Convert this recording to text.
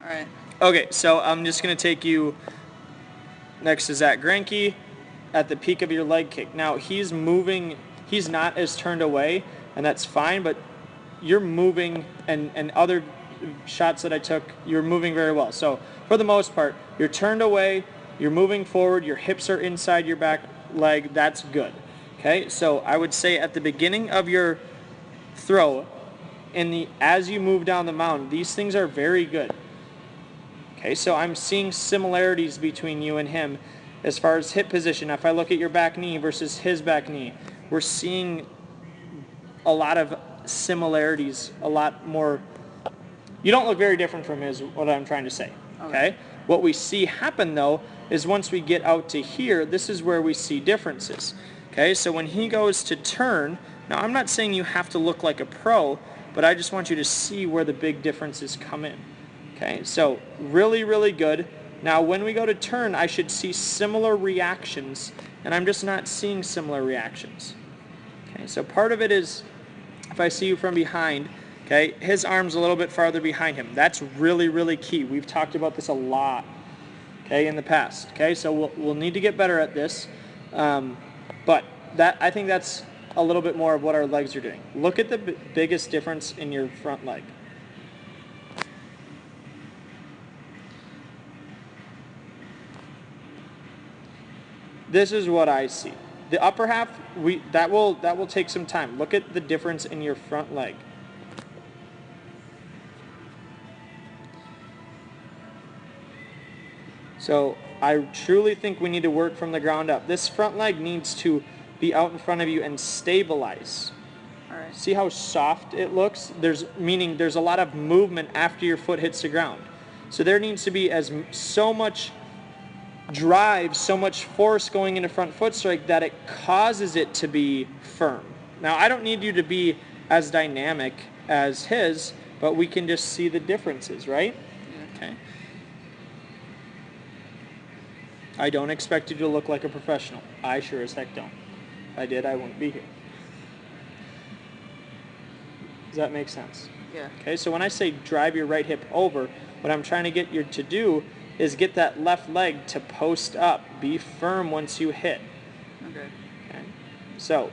All right. Okay, so I'm just going to take you next to Zach Greinke at the peak of your leg kick. Now, he's moving, he's not as turned away, and that's fine, but you're moving, and other shots that I took, you're moving very well. So, for the most part, you're turned away, you're moving forward, your hips are inside your back leg, that's good. Okay, so I would say at the beginning of your throw, as you move down the mound, these things are very good. Okay, so I'm seeing similarities between you and him as far as hip position. If I look at your back knee versus his back knee, we're seeing a lot of similarities, a lot more. You don't look very different from him is what I'm trying to say. Okay? What we see happen, though, is once we get out to here, this is where we see differences. Okay, so when he goes to turn, now I'm not saying you have to look like a pro, but I just want you to see where the big differences come in. Okay, so really, really good. Now, when we go to turn, I should see similar reactions, and I'm just not seeing similar reactions. Okay, so part of it is if I see you from behind, okay, his arm's a little bit farther behind him. That's really, really key. We've talked about this a lot, okay, in the past. Okay, so we'll need to get better at this, but I think that's a little bit more of what our legs are doing. Look at the biggest difference in your front leg. This is what I see. The upper half, that will take some time. Look at the difference in your front leg. So I truly think we need to work from the ground up. This front leg needs to be out in front of you and stabilize. All right. See how soft it looks? There's a lot of movement after your foot hits the ground. So there needs to be so much drive, so much force going into front foot strike that it causes it to be firm. Now, I don't need you to be as dynamic as his, but we can just see the differences, right? Yeah. Okay. I don't expect you to look like a professional. I sure as heck don't. If I did, I wouldn't be here. Does that make sense? Yeah. Okay, so when I say drive your right hip over, what I'm trying to get you to do is get that left leg to post up. Be firm once you hit. Okay. Okay. So